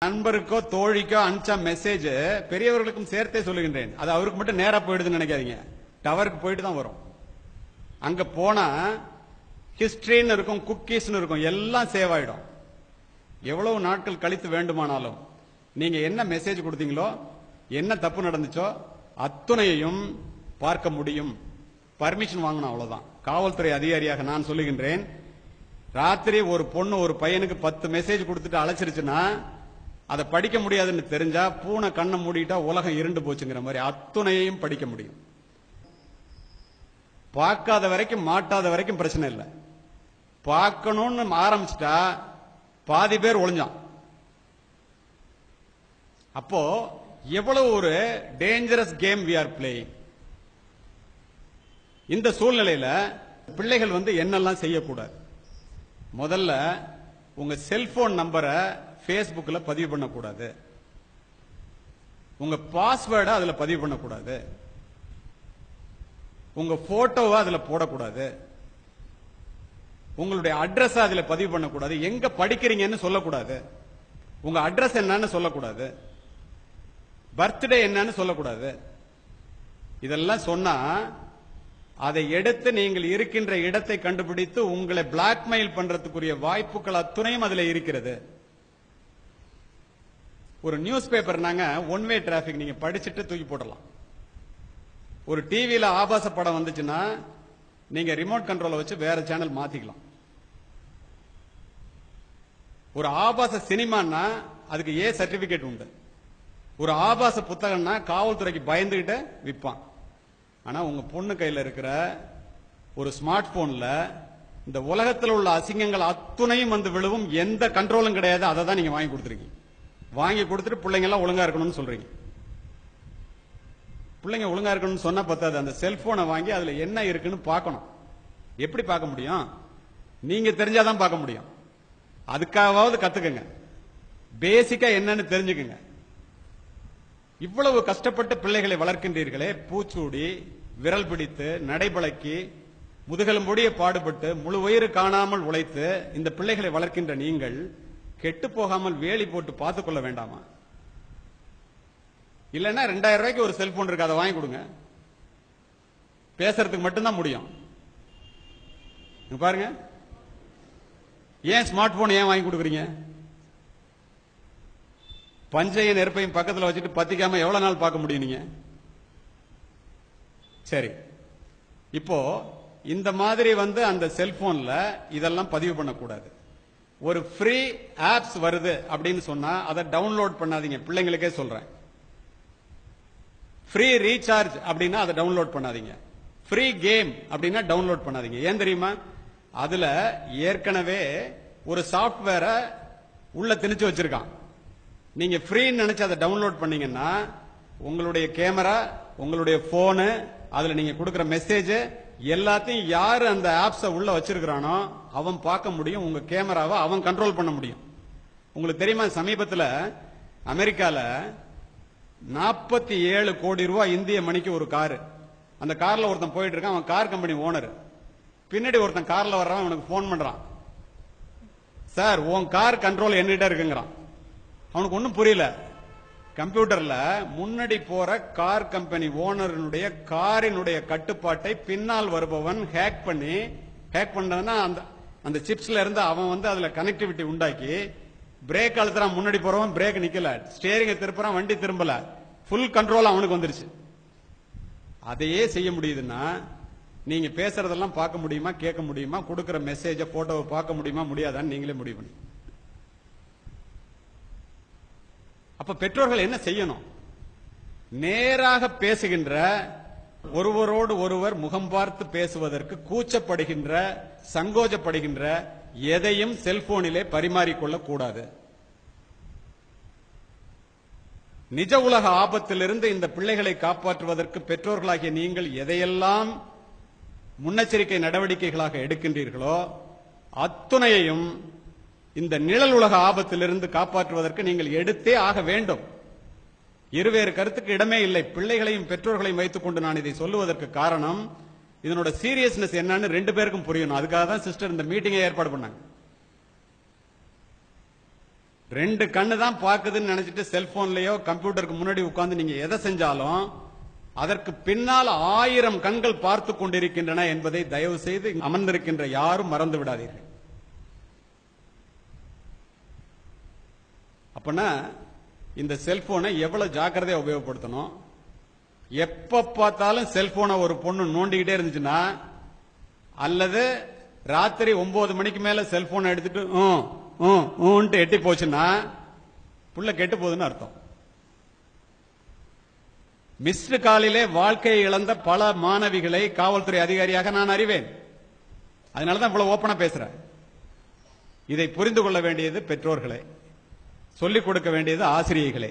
நண்பருக்கோ தோழிக்கோ அனுப்பிச்ச மெசேஜ் பெரியவர்களுக்கும் சேர்த்தே சொல்லுகின்றேன். அது அவருக்கு மட்டும் நேரா போயிடுதுன்னு நினைக்காதீங்க. டவருக்கு போயிட்டு தான் வரும். அங்க போனா ஹிஸ்டரின்னு இருக்கும், குக்கீஸ்னு இருக்கும், எல்லாம் சேவ் ஆயிடும். எவ்வளவு நாட்கள் கழித்து வேண்டுமானாலும் நீங்க என்ன மெசேஜ் கொடுத்தீங்களோ, என்ன தப்பு நடந்துச்சோ அத்துணையையும் பார்க்க முடியும். பர்மிஷன் வாங்கணும், அவ்வளவுதான். காவல்துறை அதிகாரியாக நான் சொல்லுகின்றேன், ராத்திரி ஒரு பொண்ணு ஒரு பையனுக்கு 10 மெசேஜ் கொடுத்துட்டு அழைச்சிருச்சுன்னா அதை படிக்க முடியாதுன்னு தெரிஞ்சா பூனை கண்ணை மூடிட்டா உலகம் இருண்டு போச்சுங்கிற மாதிரி அத்துணையையும் படிக்க முடியும். பார்க்காத வரைக்கும் மாட்டாத வரைக்கும் பிரச்சனை இல்லை. பார்க்கணும்னு ஆரம்பிச்சிட்டா பாதி பேர் ஒளிஞ்சான். அப்போ எவ்வளவு ஒரு dangerous game we are playing. இந்த சூழ்நிலையில பிள்ளைகள் என்னெல்லாம் செய்யக்கூடாது? முதல்ல உங்க செல்போன் நம்பரை பேஸ்புக்ல பதிவு பண்ணக்கூடாது. உங்க பாஸ்வேர்டை அதுல பதிவு பண்ணக்கூடாது. உங்க போட்டோவை அதுல போடக்கூடாது. உங்களுடைய அட்ரஸ் அதுல பதிவு பண்ணக்கூடாது. எங்க படிக்கிறீங்கன்னு சொல்லக்கூடாது. உங்க அட்ரஸ் என்னன்னு சொல்லக்கூடாது. பர்த்டே என்னன்னு சொல்லக்கூடாது. இதெல்லாம் சொன்னா அதை எடுத்து நீங்கள் இருக்கின்ற இடத்தை கண்டுபிடித்து உங்களை பிளாக்மெயில் பண்றதுக்குரிய வாய்ப்புகள் அத்துணையும் அதுல இருக்கிறது. ஒரு news paper one way traffic நீங்க படிச்சுட்டு தூக்கி போடலாம். ஒரு டிவியில ஆபாச படம் வந்துச்சுன்னா நீங்க ரிமோட் கண்ட்ரோலை வச்சு வேற சேனல் மாத்திக்கலாம். ஒரு ஆபாச சினிமான்னா அதுக்கு ஏ சர்டிபிகேட் உண்டு. ஒரு ஆபாச புத்தகம்னா காவல்துறைக்கு பயந்துகிட்டு விற்பான். ஆனா உங்க பொண்ணு கையில இருக்கிற ஒரு ஸ்மார்ட் போன்ல இந்த உலகத்தில் உள்ள அசிங்கங்கள் அத்துணையும் விழுவும். எந்த கண்ட்ரோலும் கிடையாது. அதை தான் நீங்க வாங்கி கொடுத்துருக்கீங்க. வாங்கி கொடுத்துட்டு பிள்ளைங்க எல்லாம் ஒழுங்கா இருக்கணும்னு சொல்றீங்க. பிள்ளைங்க ஒழுங்கா இருக்கணும்னு சொன்னா பத்தாது, அந்த செல்போனை வாங்கி அதுல என்ன இருக்குன்னு பார்க்கணும். எப்படி பார்க்க முடியும்? நீங்க தெரிஞ்சாதான் பார்க்க முடியும். அதுக்காவது கத்துக்கங்க. பேசிக்கா என்னன்னு தெரிஞ்சுக்குங்க. இவ்வளவு கஷ்டப்பட்டு பிள்ளைகளை வளர்க்கின்றீர்களே, பூச்சூடி விரல் பிடித்து நடைபழக்கி முதுகெலும்பொடிய பாடுபட்டு முழு வயிறு காணாமல் உழைத்து இந்த பிள்ளைகளை வளர்க்கின்ற நீங்கள் கெட்டு போகாமல் வேலி போட்டு பார்த்துக் கொள்ள வேண்டாமா? இல்லைன்னா 2000 ரூபாய்க்கு ஒரு செல்போன் இருக்கு, அதை வாங்கி கொடுங்க. பேசுறதுக்கு மட்டும்தான் முடியும். பாருங்க, ஏன் ஸ்மார்ட் போன் ஏன் வாங்கி கொடுக்குறீங்க? பஞ்சையும் நெருப்பையும் பக்கத்தில் வச்சுட்டு பத்திக்காம எவ்வளவு நாள் பார்க்க முடியும் நீங்க? சரி, இப்போ இந்த மாதிரி அந்த செல்போன்ல இதெல்லாம் பதிவு பண்ணக்கூடாது. ஒரு ஃப்ரீ ஆப்ஸ் வருது அப்படின்னு சொன்னா அதை டவுன்லோட் பண்ணாதீங்க. பிள்ளைங்களுக்கே சொல்றேன். ஃப்ரீ ரீசார்ஜ் அப்படின்னா அதை டவுன்லோட் பண்ணாதீங்க. ஃப்ரீ கேம் அப்படின்னா டவுன்லோட் பண்ணாதீங்க. ஏன் தெரியுமா? அதுல ஏற்கனவே ஒரு சாப்ட்வேரை உள்ள திணிச்சு வச்சிருக்கான். நீங்க ஃப்ரீன்னு நினைச்சு அதை டவுன்லோட் பண்ணீங்கன்னா உங்களுடைய கேமரா, உங்களுடைய போனு, அதுல நீங்க கொடுக்கிற மெசேஜ் எல்லாத்தையும் யாரு அந்த ஆப்ஸ உள்ள வச்சிருக்கிறானோ அவன் பார்க்க முடியும். உங்க கேமராவை அவன் கண்ட்ரோல் பண்ண முடியும். உங்களுக்கு தெரியுமா, சமீபத்தில் அமெரிக்கால 47 கோடி ரூபாய் இந்திய மணிக்கு ஒரு காரு. அந்த கார்ல ஒருத்தன் போயிட்டு இருக்கான். அவன் கார் கம்பெனி ஓனர். பின்னாடி ஒருத்தன் கார்ல வர்றான். அவனுக்கு போன் பண்றான். சார், உன் கார் கண்ட்ரோல் என்னிட்ட இருக்குங்கிறான். அவனுக்கு ஒன்னும் புரியல. கம்ப்யூட்டர்ல முன்னாடி போற கார் கம்பெனி ஓனருடைய காரினுடைய கட்டுப்பாட்டை பின்னால் வருபவன் ஹேக் பண்ணதுன்னா அந்த சிப்ஸ்ல இருந்து அவன் அதுல கனெக்டிவிட்டி உண்டாக்கி பிரேக் அழுத்துறான். முன்னாடி போறவன் பிரேக் நிக்கல, ஸ்டேரிங்க திருப்புறான், வண்டி திரும்பல, ஃபுல் கண்ட்ரோல் அவனுக்கு வந்துருச்சு. அதையே செய்ய முடியுதுன்னா நீங்க பேசுறதெல்லாம் பார்க்க முடியுமா, கேட்க முடியுமா? கொடுக்கிற மெசேஜ போட்டோவை பார்க்க முடியுமா, முடியாதான்னு நீங்களே முடிவு பண்ணி. அப்ப பெற்றோர்கள் என்ன செய்யணும்? நேராக பேசுகின்ற, ஒருவரோடு ஒருவர் முகம் பார்த்து பேசுவதற்கு கூச்சப்படுகின்ற, சங்கோஜப்படுகின்ற எதையும் செல்போனிலே பரிமாறிக்கொள்ள கூடாது. நிஜ உலக ஆபத்திலிருந்து இந்த பிள்ளைகளை காப்பாற்றுவதற்கு பெற்றோர்களாகிய நீங்கள் எதையெல்லாம் முன்னெச்சரிக்கை நடவடிக்கைகளாக எடுக்கின்றீர்களோ அத்துணையையும் இந்த நிழல் உலக ஆபத்திலிருந்து காப்பாற்றுவதற்கு நீங்கள் எடுத்தே ஆக வேண்டும். இருவேறு கருத்துக்கு இடமே இல்லை. பிள்ளைகளையும் பெற்றோர்களையும் வைத்துக் கொண்டு நான் இதை சொல்லுவதற்கு காரணம், இதனோட சீரியஸ்னஸ் என்னன்னு 2 பேருக்கும் புரியணும். அதுக்காக தான் சிஸ்டர் இந்த மீட்டிங்கை ஏற்பாடு பண்ணாங்க. 2 கண்ணு தான் பாக்குதுன்னு நினைச்சிட்டு செல்போன்லயோ கம்ப்யூட்டருக்கு முன்னாடி உட்கார்ந்து நீங்க எதை செஞ்சாலும் அதற்கு பின்னால் 1000 கண்கள் பார்த்து கொண்டிருக்கின்றன என்பதை தயவு செய்து அமர்ந்திருக்கின்ற யாரும் மறந்து விடாதீர்கள். அப்பனா இந்த செல்போனை எவ்வளவு ஜாக்கிரதையா உபயோகப்படுத்தணும். எப்ப பார்த்தாலும் செல்போனை ஒரு பொண்ணு நோண்டிக்கிட்டே இருந்துச்சுன்னா, அல்லது ராத்திரி 9 மணிக்கு மேல செல்போனை எடுத்துட்டு எட்டி போச்சுன்னா புள்ள கெட்டு போகுதுன்னு அர்த்தம். மிஸ்டு காலிலே வாழ்க்கையை இழந்த பல மாணவிகளை காவல்துறை அதிகாரியாக நான் அறிவேன். அதனாலதான் இவ்வளவு ஓப்பனா பேசுறேன். இதை புரிந்து கொள்ள வேண்டியது பெற்றோர்களே, சொல்லிக் கொடுக்க வேண்டியது ஆசிரியர்களே.